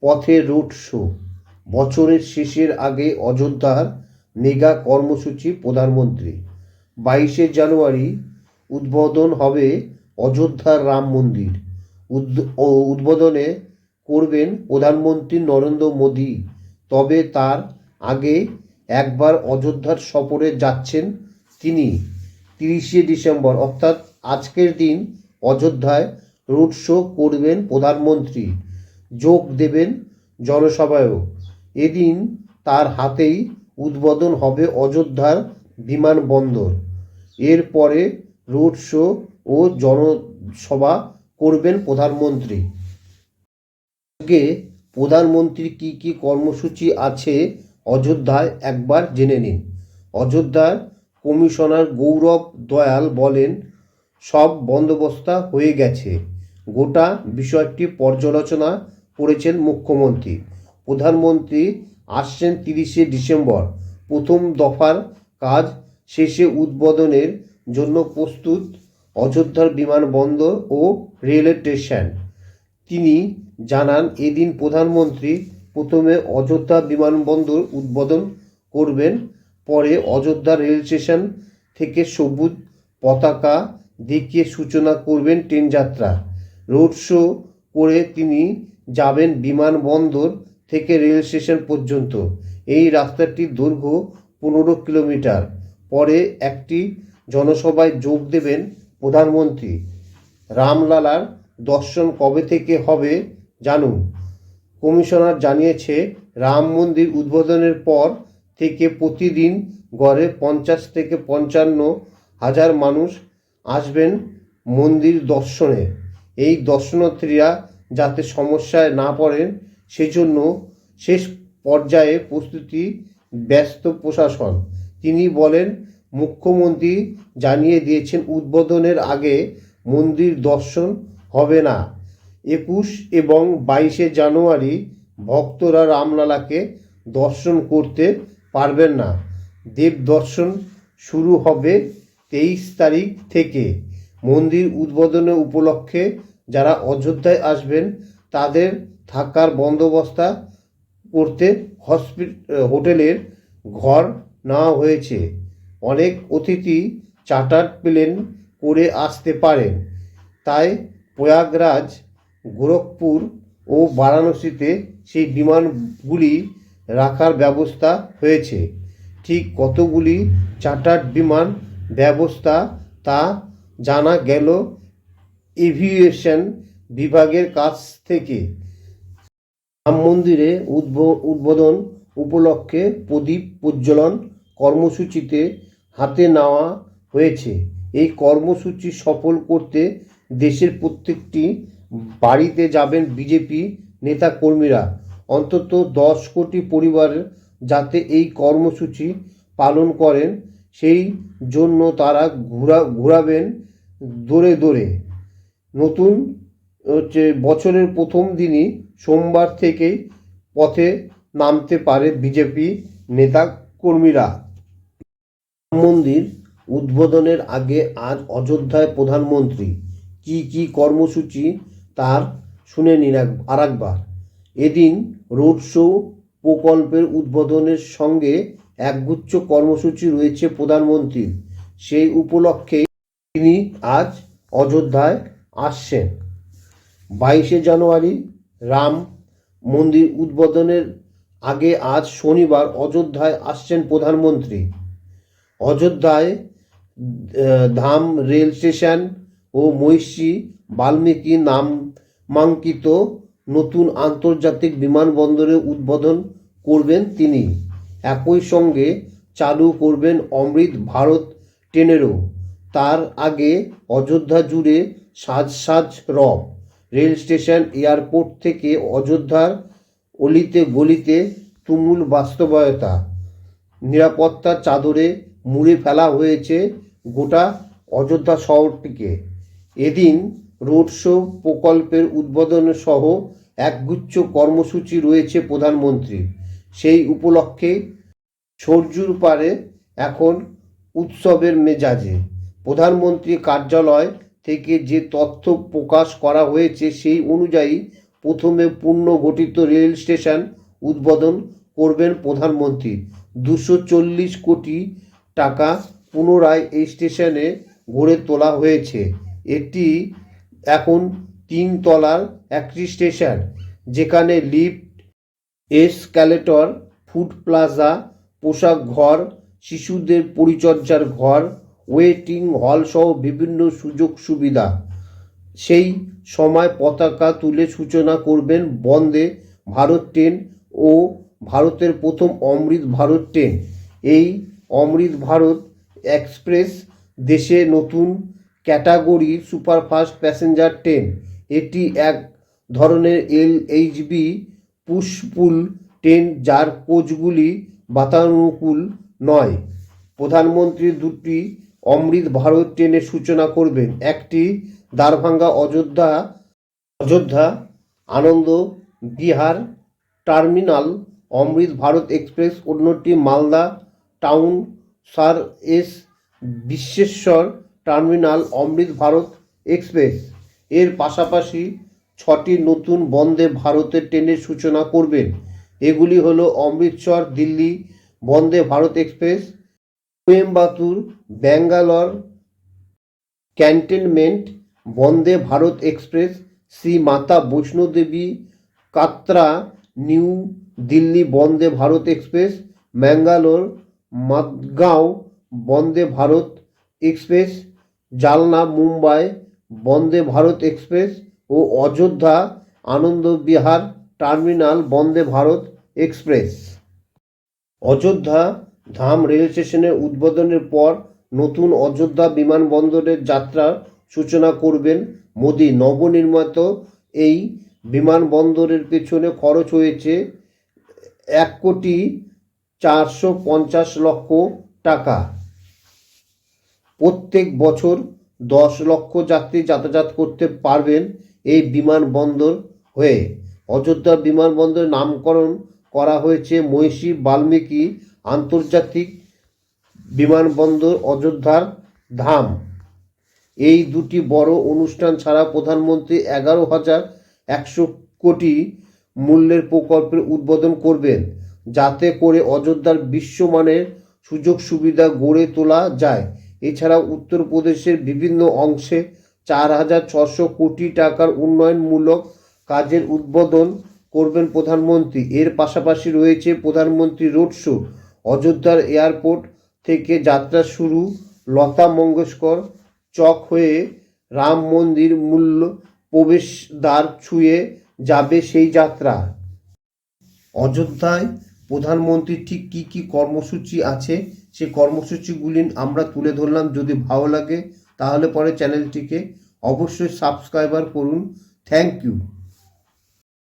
পথে road show, বছরের শেষের আগে অযোধ্যার মেগা কর্মসূচি প্রধানমন্ত্রী। 22শে জানুয়ারি উদ্বোধন হবে অযোধ্যার রাম মন্দির। উদ্বোধনে করবেন প্রধানমন্ত্রী নরেন্দ্র মোদী। তবে তার আগে একবার অযোধ্যার সফরে যাচ্ছেন তিনি। 30শে ডিসেম্বর অর্থাৎ আজকের দিন অযোধ্যায় রোড শো করবেন প্রধানমন্ত্রী, যোগ দেবেন জনসভায়ও। এদিন তার হাতেই উদ্বোধন হবে অযোধ্যার বিমানবন্দর। এরপরে রোড শো ও জনসভা করবেন প্রধানমন্ত্রী। আগে প্রধানমন্ত্রীর কী কী কর্মসূচি আছে অযোধ্যায় একবার জেনে নিন। অযোধ্যার কমিশনার গৌরব দয়াল বলেন, সব বন্দোবস্ত হয়ে গেছে। গোটা বিষয়টি পর্যালোচনা করেছেন মুখ্যমন্ত্রী। প্রধানমন্ত্রী আসছেন 30শে ডিসেম্বর। প্রথম দফার কাজ শেষে উদ্বোধনের জন্য প্রস্তুত অযোধ্যার বিমানবন্দর ও রেল স্টেশন। তিনি জানান, এদিন প্রধানমন্ত্রী প্রথমে অযোধ্যা বিমানবন্দর উদ্বোধন করবেন, পরে অযোধ্যা রেল স্টেশন থেকে সবুজ পতাকা দেখিয়ে সূচনা করবেন ট্রেন যাত্রা। রোড শো করে তিনি যাবেন বিমানবন্দর থেকে রেল স্টেশন পর্যন্ত। এই রাস্তাটির দৈর্ঘ্য 15 কিলোমিটার। পরে একটি জনসভায় যোগ দেবেন প্রধানমন্ত্রী। রামলালার দর্শন কবে থেকে হবে জানুন। কমিশনার জানিয়েছে, রাম মন্দির উদ্বোধনের পর থেকে প্রতিদিন গড়ে 50 থেকে 55 হাজার মানুষ আসবেন মন্দির দর্শনে। এই দর্শনার্থীরা যাতে সমস্যায় না পড়েন সেজন্য শেষ পর্যায়ে প্রস্তুতি ব্যস্ত প্রশাসন। তিনি বলেন, মুখ্যমন্ত্রী জানিয়ে দিয়েছেন উদ্বোধনের আগে মন্দির দর্শন হবে না। 21 এবং 22শে জানুয়ারি ভক্তরা রামলালাকে দর্শন করতে পারবেন না। দেব দর্শন শুরু হবে 23 তারিখ থেকে। মন্দির উদ্বোধনের উপলক্ষে যারা অযোধ্যায় আসবেন তাদের থাকার বন্দোবস্ত করতে হোটেলের ঘর নেওয়া হয়েছে। অনেক অতিথি চার্টার প্লেন করে আসতে পারেন, তাই প্রয়াগরাজ, গোরখপুর ও বারাণসীতে সেই বিমানগুলি রাখার ব্যবস্থা হয়েছে। ঠিক কতগুলি চার্টার্ড বিমান ব্যবস্থা তা জানা গেল এভিয়েশন বিভাগের কাছ থেকে। রাম মন্দিরে উদ্বোধন উপলক্ষে প্রদীপ প্রজ্বলন কর্মসূচিতে হাতে নেওয়া হয়েছে। এই কর্মসূচি সফল করতে দেশের প্রত্যেকটি বাড়িতে যাবেন বিজেপি নেতাকর্মীরা। অন্তত 10 কোটি পরিবার যাতে এই কর্মসূচি পালন করেন সেই জন্য তারা ঘুরাবেন দৌড়ে দৌড়ে। নতুন বছরের প্রথম দিনই সোমবার থেকেই পথে নামতে পারে বিজেপি নেতাকর্মীরা। রাম মন্দির উদ্বোধনের আগে আজ অযোধ্যায় প্রধানমন্ত্রী কি কি কর্মসূচি তার শুনে নিন আরেকবার। এদিন রোড শো প্রকল্পের উদ্বোধনের সঙ্গে একগুচ্ছ কর্মসূচি রয়েছে প্রধানমন্ত্রীর। সেই উপলক্ষে তিনি আজ অযোধ্যায় আসছেন। 22শে জানুয়ারি রাম মন্দির উদ্বোধনের আগে আজ শনিবার অযোধ্যায় আসছেন প্রধানমন্ত্রী। অযোধ্যায় ধাম রেল স্টেশন ও মহিষী বাল্মীকি নামাঙ্কিত নতুন আন্তর্জাতিক বিমানবন্দরের উদ্বোধন করবেন তিনি। একই সঙ্গে চালু করবেন অমৃত ভারত ট্রেনেরও। তার আগে অযোধ্যা জুড়ে সাজ রব। রেল স্টেশন, এয়ারপোর্ট থেকে অযোধ্যার অলিতে গলিতে তুমুল বাস্তবতা। নিরাপত্তার চাদরে মুড়ে ফেলা হয়েছে গোটা অযোধ্যা শহরটিকে। এদিন রোড শো প্রকল্পের উদ্বোধন সহ একগুচ্ছ কর্মসূচি রয়েছে প্রধানমন্ত্রীর। সেই উপলক্ষে সরজুর পারে এখন উৎসবের মেজাজে। প্রধানমন্ত্রী কার্যালয় থেকে যে তথ্য প্রকাশ করা হয়েছে সেই অনুযায়ী প্রথমে পুনর্গঠিত রেল স্টেশন উদ্বোধন করবেন প্রধানমন্ত্রী। 240 কোটি টাকা পুনরায় এই স্টেশনে গড়ে তোলা হয়েছে। এটি এখন 3 তলার একটি স্টেশন, যেখানে লিফট, এসক্যালেটর, ফুড প্লাজা, পোশাক ঘর, শিশুদের পরিচর্যার ঘর, ওয়েটিং হল সহ বিভিন্ন সুযোগ সুবিধা। সেই সময় পতাকা তুলে সূচনা করবেন বন্দে ভারত ট্রেন ও ভারতের প্রথম অমৃত ভারত ট্রেন। এই অমৃত ভারত এক্সপ্রেস দেশে নতুন ক্যাটাগরির সুপারফাস্ট প্যাসেঞ্জার ট্রেন। এটি এক ধরনের LHB পুশপুল ট্রেন যার কোচগুলি বাতানুকূল নয়। প্রধানমন্ত্রী দুটি অমৃত ভারত ট্রেনের সূচনা করবেন, একটি দারভাঙ্গা অযোধ্যা আনন্দ বিহার টার্মিনাল অমৃত ভারত এক্সপ্রেস, অন্যটি মালদা টাউন সার এস বিশ্বেশ্বর টার্মিনাল অমৃত ভারত এক্সপ্রেস। এর পাশাপাশি 6টি নতুন বন্দে ভারতের ট্রেনের সূচনা করবেন। এগুলি হলো Amritsar Delhi Vande Bharat express, Coimbatore Bangalore cantonment Vande Bharat express, Shri মাতা Vaishno Devi Katra new Delhi Vande Bharat express, Mangalore Madgaon Vande Bharat express, জালনা মুম্বাই বন্দে ভারত এক্সপ্রেস ও অযোধ্যা আনন্দ বিহার টার্মিনাল বন্দে ভারত এক্সপ্রেস। অযোধ্যা ধাম রেল স্টেশনের উদ্বোধনের পর নতুন অযোধ্যা বিমানবন্দরের যাত্রার সূচনা করবেন মোদি। নবনির্মিত এই বিমানবন্দরের পেছনে খরচ হয়েছে 1,450,00,000 টাকা। প্রত্যেক বছর 10 লক্ষ যাত্রী যাতায়াত করতে পারবেন এই বিমানবন্দর হয়ে। অযোধ্যা বিমানবন্দরের নামকরণ করা হয়েছে মহর্ষি বাল্মীকি আন্তর্জাতিক বিমানবন্দর অযোধ্যার ধাম। এই দুটি বড় অনুষ্ঠান ছাড়া প্রধানমন্ত্রী 11,100 কোটি মূল্যের প্রকল্পের উদ্বোধন করবেন, যাতে করে অযোধ্যার বিশ্বমানের সুযোগ সুবিধা গড়ে তোলা যায়। এছাড়া উত্তরপ্রদেশের বিভিন্ন অংশে 4,600 কোটি টাকার উন্নয়নমূলক কাজের উদ্বোধন করবেন প্রধানমন্ত্রী। এর পাশাপাশি রয়েছে প্রধানমন্ত্রী রোড শো। অযোধ্যার এয়ারপোর্ট থেকে যাত্রা শুরু, লতা মঙ্গেশকর চক হয়ে রাম মন্দির মূল প্রবেশদ্বার ছুঁয়ে যাবে সেই যাত্রা। অযোধ্যায় প্রধানমন্ত্রীর ঠিক কী কী কর্মসূচি আছে সেই কর্মসূচিগুলি আমরা তুলে ধরলাম। যদি ভালো লাগে তাহলে পরে চ্যানেলটিকে অবশ্যই সাবস্ক্রাইবার করুন। Thank you.